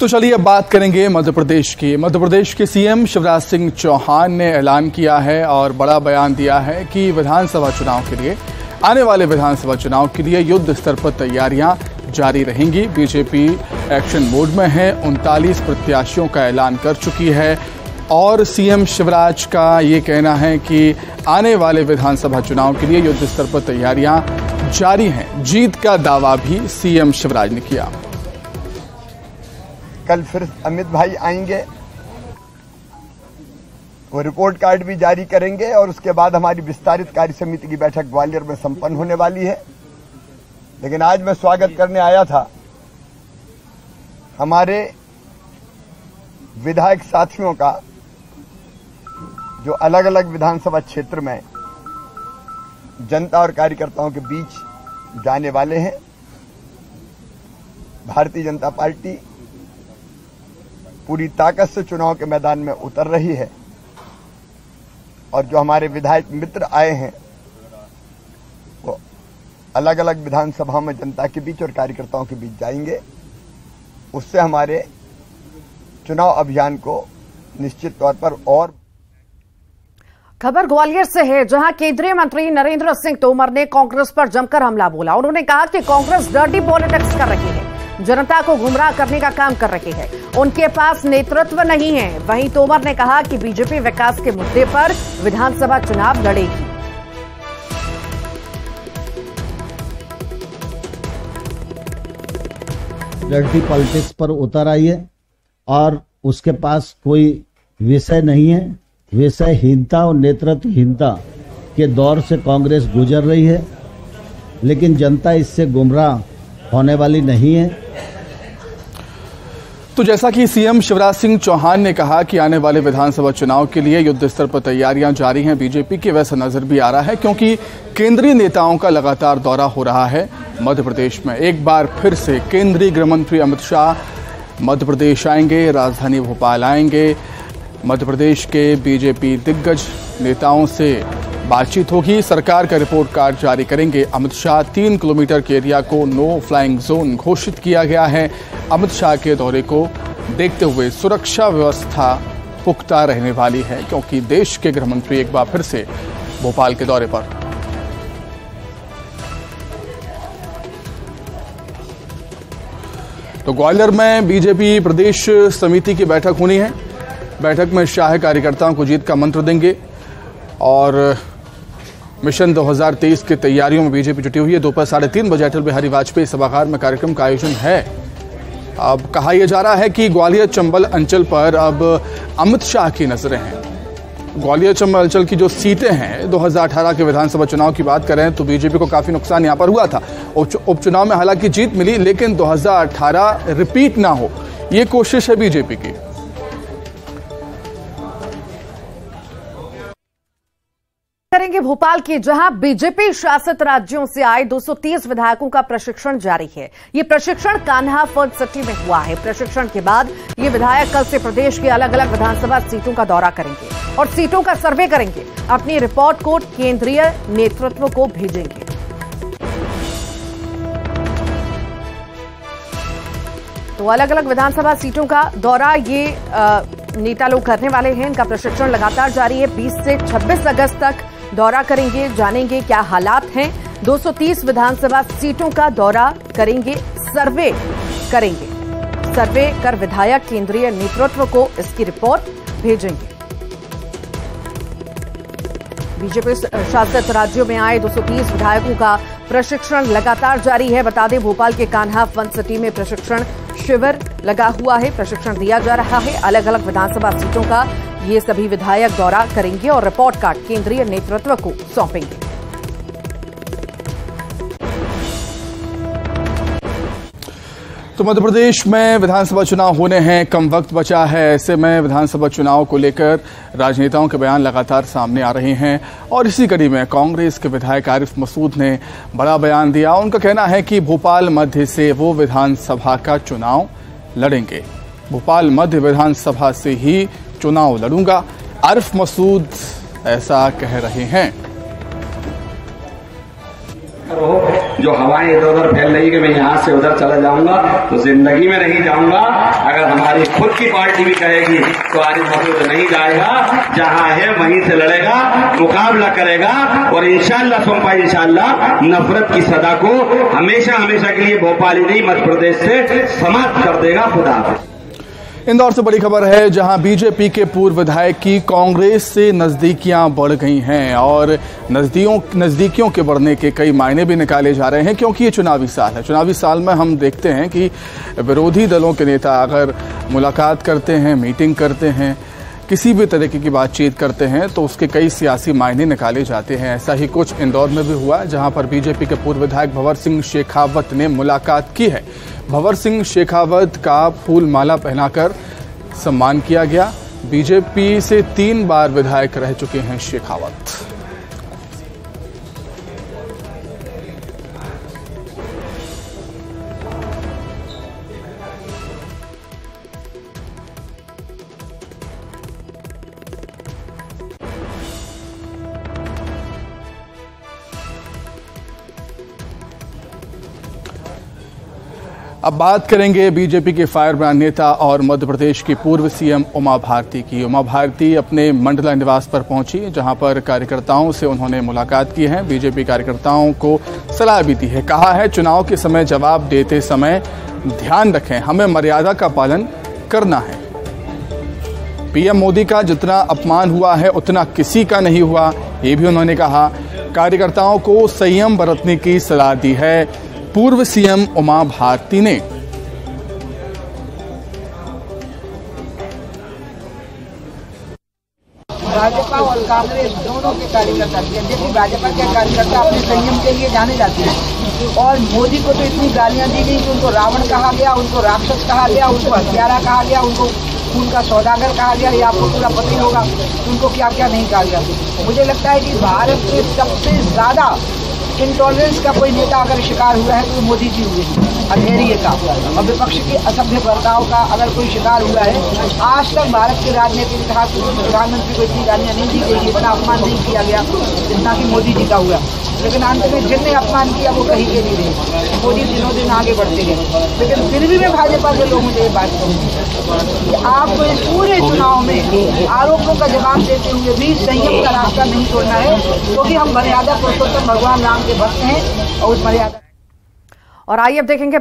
तो चलिए अब बात करेंगे मध्य प्रदेश की। मध्य प्रदेश के सीएम शिवराज सिंह चौहान ने ऐलान किया है और बड़ा बयान दिया है कि विधानसभा चुनाव के लिए, आने वाले विधानसभा चुनाव के लिए युद्ध स्तर पर तैयारियां जारी रहेंगी। बीजेपी एक्शन मोड में है, 39 प्रत्याशियों का ऐलान कर चुकी है और सीएम शिवराज का ये कहना है कि आने वाले विधानसभा चुनाव के लिए युद्ध स्तर पर तैयारियां जारी हैं। जीत का दावा भी सीएम शिवराज ने किया। कल फिर अमित भाई आएंगे, वो रिपोर्ट कार्ड भी जारी करेंगे और उसके बाद हमारी विस्तारित कार्य समिति की बैठक ग्वालियर में संपन्न होने वाली है। लेकिन आज मैं स्वागत करने आया था हमारे विधायक साथियों का जो अलग अलग विधानसभा क्षेत्र में जनता और कार्यकर्ताओं के बीच जाने वाले हैं। भारतीय जनता पार्टी पूरी ताकत से चुनाव के मैदान में उतर रही है और जो हमारे विधायक मित्र आए हैं वो अलग अलग विधानसभाओं में जनता के बीच और कार्यकर्ताओं के बीच जाएंगे। उससे हमारे चुनाव अभियान को निश्चित तौर पर और। खबर ग्वालियर से है, जहां केंद्रीय मंत्री नरेंद्र सिंह तोमर ने कांग्रेस पर जमकर हमला बोला। उन्होंने कहा कि कांग्रेस डर्टी पॉलिटिक्स कर रही है, जनता को गुमराह करने का काम कर रही है, उनके पास नेतृत्व नहीं है। वहीं तोमर ने कहा कि बीजेपी विकास के मुद्दे पर विधानसभा चुनाव लड़ेगी। डर्टी पॉलिटिक्स पर उतर आई है और उसके पास कोई विषय नहीं है। विषयहीनता और नेतृत्वहीनता के दौर से कांग्रेस गुजर रही है, लेकिन जनता इससे गुमराह होने वाली नहीं है। तो जैसा कि सीएम शिवराज सिंह चौहान ने कहा कि आने वाले विधानसभा चुनाव के लिए युद्ध स्तर पर तैयारियां जारी हैं बीजेपी की, वैसा नजर भी आ रहा है क्योंकि केंद्रीय नेताओं का लगातार दौरा हो रहा है मध्य प्रदेश में। एक बार फिर से केंद्रीय गृह मंत्री अमित शाह मध्य प्रदेश आएंगे, राजधानी भोपाल आएंगे। मध्य प्रदेश के बीजेपी दिग्गज नेताओं से बातचीत होगी, सरकार का रिपोर्ट कार्ड जारी करेंगे अमित शाह। 3 किलोमीटर के एरिया को नो फ्लाइंग जोन घोषित किया गया है। अमित शाह के दौरे को देखते हुए सुरक्षा व्यवस्था पुख्ता रहने वाली है क्योंकि देश के गृह मंत्री एक बार फिर से भोपाल के दौरे पर। तो ग्वालियर में बीजेपी प्रदेश समिति की बैठक होनी है। बैठक में शाह कार्यकर्ताओं को जीत का मंत्र देंगे और मिशन 2023 की तैयारियों में बीजेपी जुटी हुई है। दोपहर 3:30 बजे अटल बिहारी वाजपेयी सभागार में कार्यक्रम का आयोजन है। अब कहा यह जा रहा है कि ग्वालियर चंबल अंचल पर अब अमित शाह की नजरें हैं। ग्वालियर चंबल अंचल की जो सीटें हैं, 2018 के विधानसभा चुनाव की बात करें तो बीजेपी को काफी नुकसान यहां पर हुआ था। उपचुनाव में हालांकि जीत मिली, लेकिन 2018 रिपीट ना हो, ये कोशिश है बीजेपी की। करेंगे भोपाल की, जहां बीजेपी शासित राज्यों से आए 230 विधायकों का प्रशिक्षण जारी है। ये प्रशिक्षण कान्हा फर्ड सिटी में हुआ है। प्रशिक्षण के बाद ये विधायक कल से प्रदेश के अलग अलग विधानसभा सीटों का दौरा करेंगे और सीटों का सर्वे करेंगे। अपनी रिपोर्ट को केंद्रीय नेतृत्व को भेजेंगे। तो अलग अलग विधानसभा सीटों का दौरा ये नेता लोग करने वाले हैं। इनका प्रशिक्षण लगातार जारी है। 20 से 26 अगस्त तक दौरा करेंगे, जानेंगे क्या हालात हैं। 230 विधानसभा सीटों का दौरा करेंगे, सर्वे करेंगे। सर्वे कर विधायक केंद्रीय नेतृत्व को इसकी रिपोर्ट भेजेंगे। बीजेपी शासित राज्यों में आए 230 विधायकों का प्रशिक्षण लगातार जारी है। बता दें, भोपाल के कान्हा फन सिटी में प्रशिक्षण शिविर लगा हुआ है, प्रशिक्षण दिया जा रहा है। अलग अलग विधानसभा सीटों का ये सभी विधायक दौरा करेंगे और रिपोर्ट कार्ड केंद्रीय नेतृत्व को सौंपेंगे। तो मध्य प्रदेश में विधानसभा चुनाव होने हैं, कम वक्त बचा है। ऐसे में विधानसभा चुनाव को लेकर राजनेताओं के बयान लगातार सामने आ रहे हैं और इसी कड़ी में कांग्रेस के विधायक आरिफ मसूद ने बड़ा बयान दिया। उनका कहना है कि भोपाल मध्य से वो विधानसभा का चुनाव लड़ेंगे। भोपाल मध्य विधानसभा से ही चुनाव लड़ूंगा, आरिफ मसूद ऐसा कह रहे हैं। जो हवाएं इधर उधर फैल रही कि मैं यहाँ से उधर चला जाऊंगा, तो जिंदगी में नहीं जाऊंगा। अगर हमारी खुद की पार्टी भी कहेगी तो आरिफ मसूद नहीं जाएगा, जहां है वहीं से लड़ेगा, मुकाबला करेगा और इंशाअल्लाह सुनपा इंशाअल्लाह नफरत की सदा को हमेशा हमेशा के लिए भोपाल ही नहीं मध्य प्रदेश से समाप्त कर देगा। खुदा। इंदौर से बड़ी खबर है, जहां बीजेपी के पूर्व विधायक की कांग्रेस से नजदीकियां बढ़ गई हैं और नजदीकियों के बढ़ने के कई मायने भी निकाले जा रहे हैं, क्योंकि ये चुनावी साल है। चुनावी साल में हम देखते हैं कि विरोधी दलों के नेता अगर मुलाकात करते हैं, मीटिंग करते हैं, किसी भी तरीके की बातचीत करते हैं तो उसके कई सियासी मायने निकाले जाते हैं। ऐसा ही कुछ इंदौर में भी हुआ, जहां पर बीजेपी के पूर्व विधायक भंवर सिंह शेखावत ने मुलाकात की है। भंवर सिंह शेखावत का फूल माला पहनाकर सम्मान किया गया। बीजेपी से 3 बार विधायक रह चुके हैं शेखावत। अब बात करेंगे बीजेपी के फायर ब्रांड नेता और मध्य प्रदेश की पूर्व सीएम उमा भारती की। उमा भारती अपने मंडला निवास पर पहुंची, जहां पर कार्यकर्ताओं से उन्होंने मुलाकात की है। बीजेपी कार्यकर्ताओं को सलाह भी दी है। कहा है, चुनाव के समय जवाब देते समय ध्यान रखें, हमें मर्यादा का पालन करना है। पीएम मोदी का जितना अपमान हुआ है उतना किसी का नहीं हुआ, ये भी उन्होंने कहा। कार्यकर्ताओं को संयम बरतने की सलाह दी है पूर्व सीएम उमा भारती ने। भाजपा और कांग्रेस दोनों के कार्यकर्ता, जैसे भाजपा के कार्यकर्ता अपने संयम के लिए जाने जाते हैं और मोदी को तो इतनी गालियां दी गई कि उनको रावण कहा गया, उनको राक्षस कहा गया, उनको हत्यारा कहा गया, उनको खून का सौदागर कहा गया। ये आपको पूरा पता ही होगा उनको क्या क्या नहीं कहा गया। मुझे लगता है कि भारत में सबसे ज्यादा इंटॉलरेंस का कोई नेता अगर शिकार हुआ है तो मोदी जी हुए, अंधेरिये का और विपक्ष के असभ्य बर्ताव का अगर कोई शिकार हुआ है। आज तक भारत के राजनीतिक इतिहास में प्रधानमंत्री को इतनी गालियां नहीं दी गई, इतना अपमान नहीं किया गया जितना कि मोदी जी का हुआ। लेकिन अंत में जिनने अपमान किया वो कहीं के नहीं रहे। मोदी दिनों दिन आगे बढ़ते गए। लेकिन फिर भी मैं भाजपा के लोगों से ये बात कहूँगी कि आपको इस पूरे चुनाव में आरोपों का जवाब देते हुए भी संयम का रास्ता नहीं छोड़ना है, क्योंकि हम मर्यादा पुरुषोत्तम भगवान राम के भक्त हैं और उस मर्यादा। और आइए अब देखेंगे